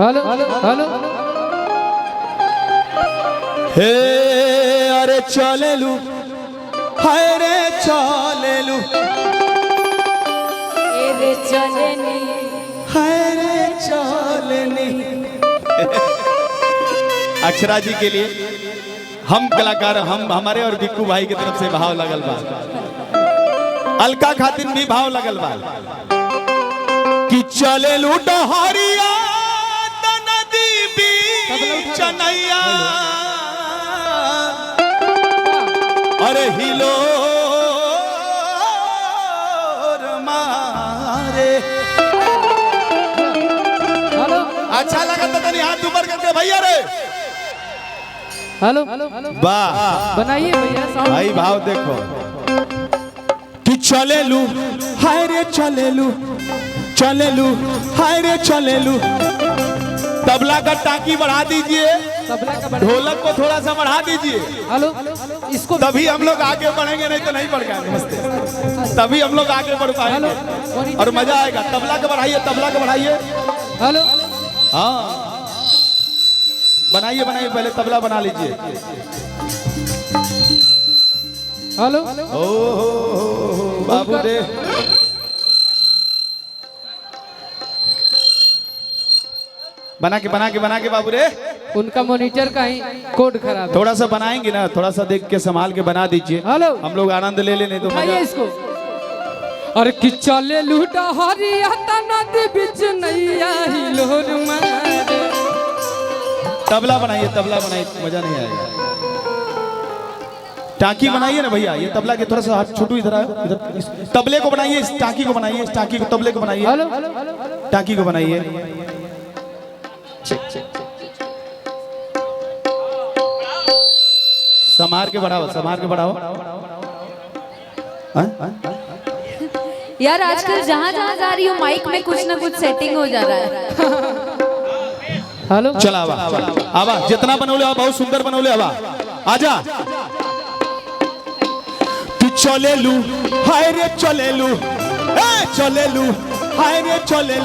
Hello hello हे अरे चले लू हाय रे चले लू रे चलनी हाय रे चलनी। अक्षरा जी के लिए हम कलाकार हमारे और बिक्कू भाई की तरफ से भाव लगल बा। अलका खातिन भी भाव लगल बा कि चले लू डहरिया नदी बीच नैया अरे हिलो मारे। अच्छा लगा तो तनी हाथ ऊपर करके भैया रे। हेलो वाह बनाइए भैया साउंड भाई भाव देखो कि चले लू हाय रे चले लू हाय रे चले लू। तबला का टाकी बढ़ा दीजिए, तबला का ढोलक को थोड़ा सा बढ़ा दीजिए। हेलो इसको तभी हम लोग आगे बढ़ेंगे, नहीं तो नहीं बढ़ पाएंगे। नमस्ते। तभी हम लोग आगे बढ़ पाएंगे और मजा आएगा। तबला का बढ़ाइए, तबला का बढ़ाइए। हेलो हाँ बनाइए बनाइए, पहले तबला बना लीजिए। हेलो ओ बाबू रे बना के बाबू रे। उनका मॉनिटर का ही कोड खराब है। थोड़ा सा बनाएंगे ना, थोड़ा सा देख के संभाल के बना दीजिए। हेलो हम लोग आनंद ले ले, नहीं तो मजा। इसको अरे कि चले लूटा हरिया नदी बीच नैया हिलोर मारे। तबला बनाइए, मजा नहीं आएगा। टाकी बनाइए ना भैया, ये तबला के थोड़ा सा हाथ छोटू इधर आए, इधर तबले को बनाइए, इस टाकी को बनाइए, इस टाकी को तबले को बनाइए, हेलो टाकी को बनाइए। समार के बढ़ाओ। यार आजकल जहाँ जहाँ जा रही हूँ माइक में कुछ ना कुछ सेटिंग हो जा रहा है। हेलो चला आवा जितना बनौले आवा, बहुत सुंदर बनौले आवा। आजा तू चले लू हाय रे चले लू हाय रे चले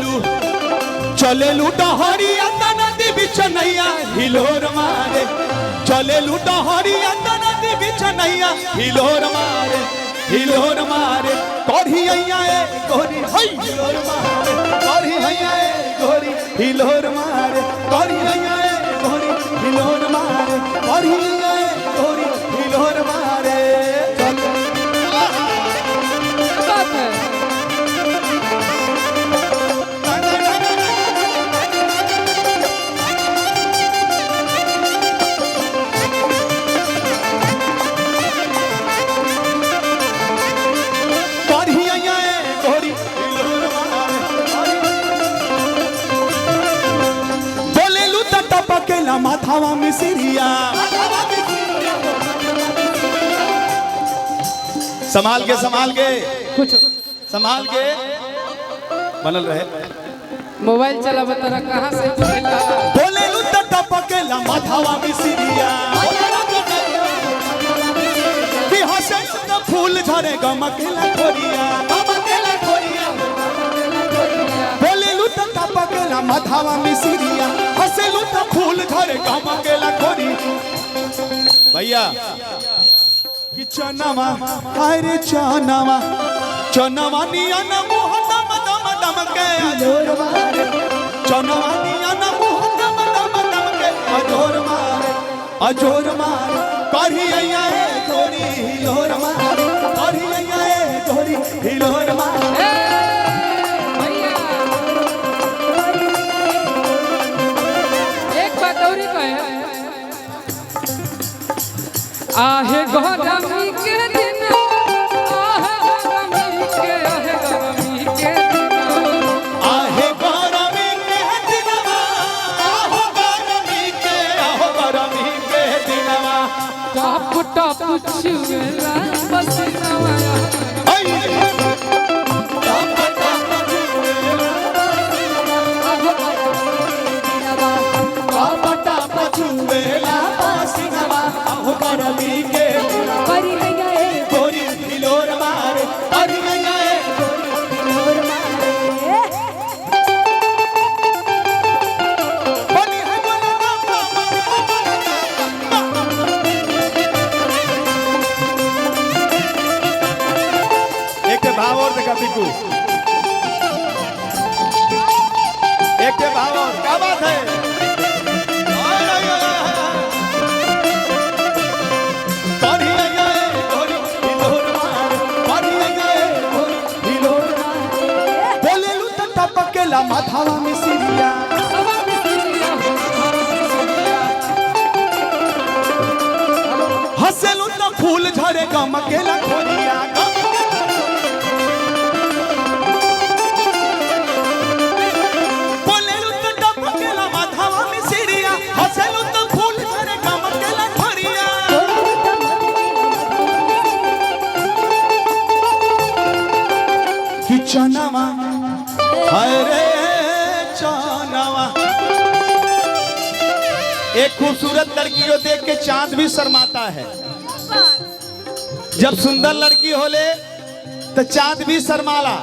लू डहरिया नदी बीच नैया हिलोर मारे। चले लू डहरिया नदी बीच नैया हिलोर मारे कढ़िया ए गोरी हई हिलोर मारे, कढ़िया ए गोरी हिलोर मारे, कढ़िया ए गोरी हिलोर मारे, कढ़िया ए गोरी हिलोर मारे। बात है माथावा मिसरिया संभाल के कुछ संभाल के बनल रहे। मोबाइल चला बता कहाँ से बोले लू टपकेला माथावा मिसरिया कि हंसे त फूल झरे गमकेला खोरिया। बोले लू टपकेला माथावा मिसरिया हंसे लू त फूल झरे गमकेला खोरी। भैया कि चनावा हाय रे चनावा निया न मुह दम के अजोर मारे। चनावा निया न मुह दम के अजोर मारे कढ़िया ए गोरी हिलोर मारे, कढ़िया ए गोरी हिलोर मारे। एक बात और ही कहे आहे गरमी के दिन आहे गरमी के दिन आहे गरमी के दिनवा टप टप छुएला पसीनावा क्या बात है। बोलेलू तो टपकेला माथावा में सिरिया, हंसेलू तो फूल झरे गमकेला खोरिया। बोलेलू तो टपकेला माथावा में सिरिया, हंसेलू तो फूल झरे गमकेला खोरिया। कि चनावा हाय रे चनावा। एक खूबसूरत लड़की को देख के चांद भी शर्माता है। जब सुंदर लड़की होले तो चांद भी शर्माला।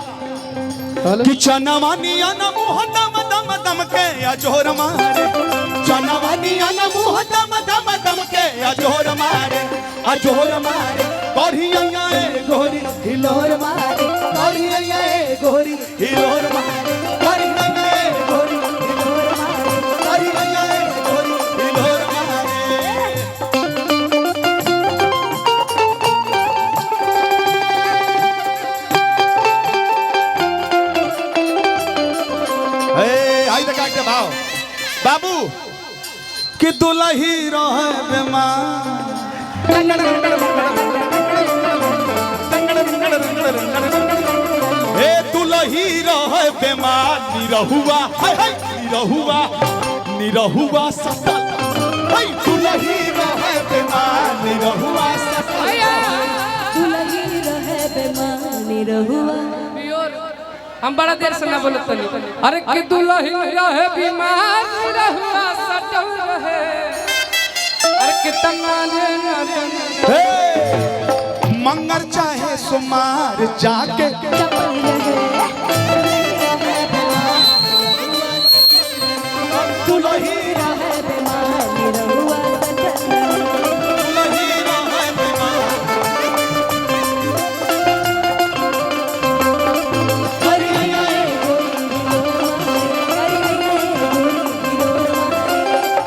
कि चनावा निया न मुँह दम दम दम के अजोर मारे, चनावा निया न मुँह दम दम दम के अजोर मारे, अजोर मारे। गोरिया ए गोरी हिलोर मारे, गोरिया ए गोरी हिलोर मारे, गोरिया ए गोरी हिलोर मारे, गोरिया ए गोरी हिलोर मारे। ए आई तक के भाव बाबू कि दुलही रहे बेमार, हे दुलही रहे बेमार। निरहुआ हाय हाय निरहुआ, निरहुआ ससल। हाय दुलही रहे बेमार, निरहुआ ससल। दुलही रहे बेमानी रहुआ। हम बड़ा देर से ना बोलत तनी। अरे कि दुल्हन रहे बीमार रहुआ सटल रहे। अरे कितना हे मंगर चाहे सुमार जाके, दुलही रहे बेमानी रहुआ दुलही रहे बेमार।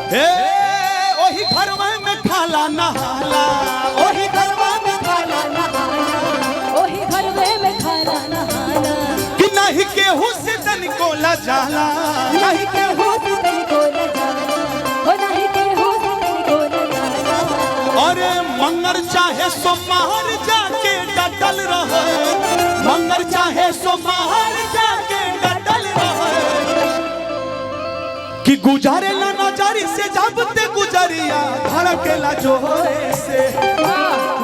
हे ओही घरवा में खाला नहाला, ओही घरवा में खाला नहाला, ओही घरवे में खाना नहाना। कि नहीं केहू से तनिको ला जाला, नहीं केहू हो तनिको न जाना, हो नहीं के हो तनिको न जाना। अरे मंगर चाहे सोमवार जाके डटल रहे, मंगर चाहे सोमवार जाके डटल रहे। कि गुजारे ला नजरी से जब ते गुजरिया धड़केला जोरे से,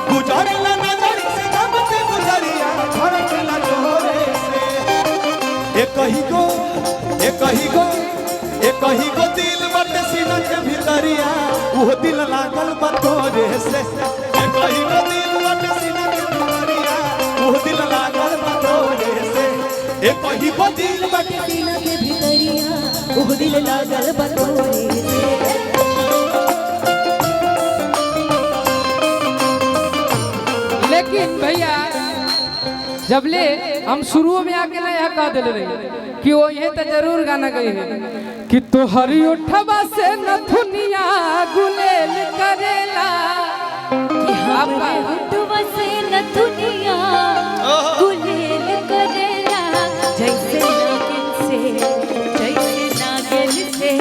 गुजारे ला नजरी से जब ते गुजरिया धड़केला जोरे से। एक ही गो एक ही गो एक ही गो दिल बटे सीना के भीतरिया, वो दिल लागल बतोरे से। एक ही गो दिल बटे सीना के भीतरिया, वो दिल लागल बतोरे से। एक ही गो दिल बटे सीना के भीतरिया वो दिल लागल बतोरे से। लेकिन भैया जब ले हम शुरू में आके ना यह कह दिल रही कि वो ये तो जरूर गाना गई है कि तोहरी उठवा से नथुनिया गुलेल करेला। कि हमरे होठवा से नथुनिया गुलेल करेला। जैसे नागिन से, जैसे नागिन से,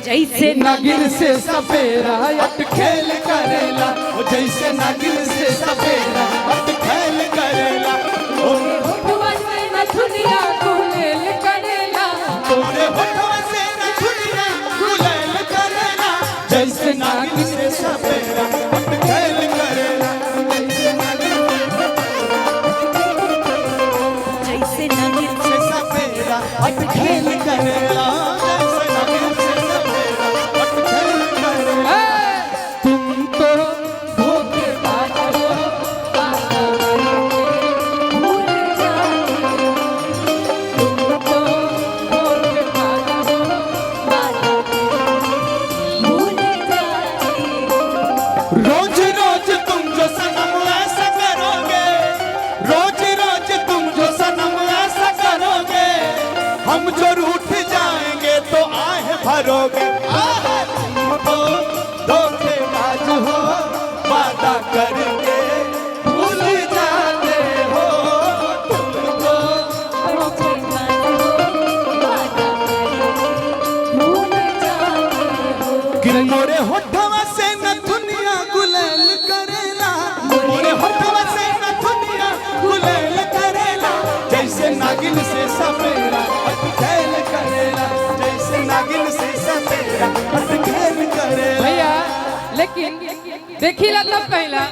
जैसे नागिन से सपेरा अटखेल करेला, जैसे नागिन से सपेरा अटखेल करेला। होठवा से नथुनिया गुलेल करेला, तोरे होठवा से नथुनिया गुलेल करेला। जैसे नागिन से सपेरा अटखेल करेला, जैसे नागिन से सपेरा अटखेल करेला। जैसे नागिन से सपेरा अटखेल करेला। तुम तो धोखेबाज हो, हारोगे। तुमको धोखेबाज हो वादा करके भूल जाते हो, तुमको कि मोरे होठवा से न दुनिया गुलेल करेला, मोरे होठवा से न दुनिया गुलेल करेला, जैसे नागिन से सपेरा अटखेल करेला, जैसे नागिन से सपेरा अटखेल करेला। भैया लेकिन देखिएगा तब पहला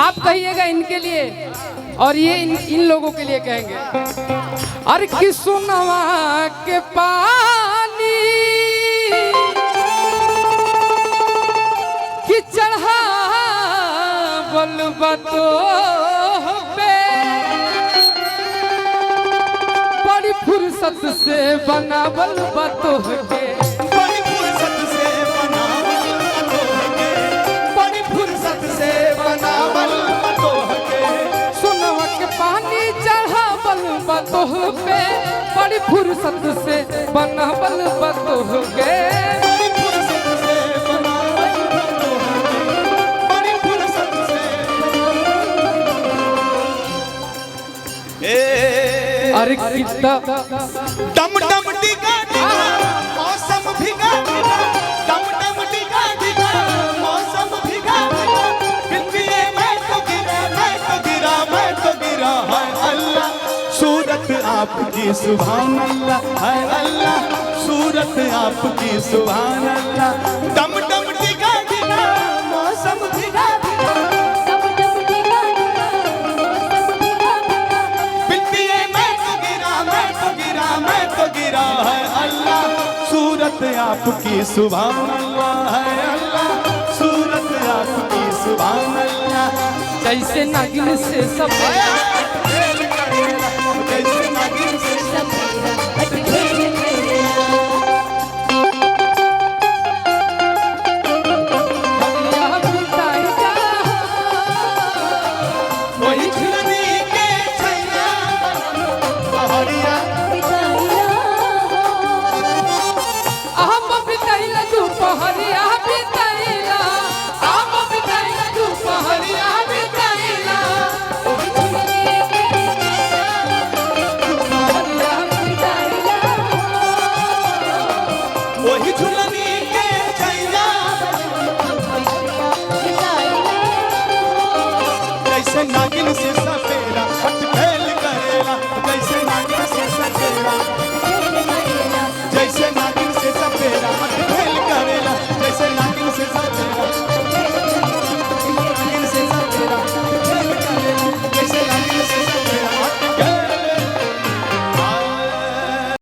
आप कहिएगा इनके लिए और ये इन लोगों के लिए कहेंगे। अरे कि सुनवा के पानी कि चढ़ा बलबतो पे बड़ी फुर्सत से बनावल बतो के, बड़ी फुर्सत से बनावल बतोह के, बड़ी फुर्सत से बनावल बतोह के। सुनवा के पानी चढ़ावल बतोह पे बड़ी फुर्सत से बनावल बतोह के। बड़ी फुर्सत से बनावल बतोह के, बड़ी फुर्सत से। अरे कितना डम डम डिगा डिगा मौसम भिगा भिगा, डम डम डिगा डिगा मौसम भिगा भिगा, बिंदिए मैं तो गिरा, मैं तो गिरा, मैं तो गिरा। है अल्लाह सूरत आपकी सुभान अल्लाह, है अल्लाह सूरत आपकी सुभान अल्लाह। डम डम डिगा डिगा मौसम भिगा भिगा, बिंदिए मैं तो गिरा, मैं तो गिरा, मैं तो गिरा। है अल्लाह सूरत आपकी सुभान अल्लाह, है अल्लाह सूरत आपकी सुभान अल्लाह। जैसे नागिन से सब जैसे नागिन से वही झुलनी के छैया पहाड़िया, हम बिताइला दोपहरिया बिताइला, हम बिताइला दोपहरिया बिताइला, वही झुलनी के छैया जैसे नागिन से सब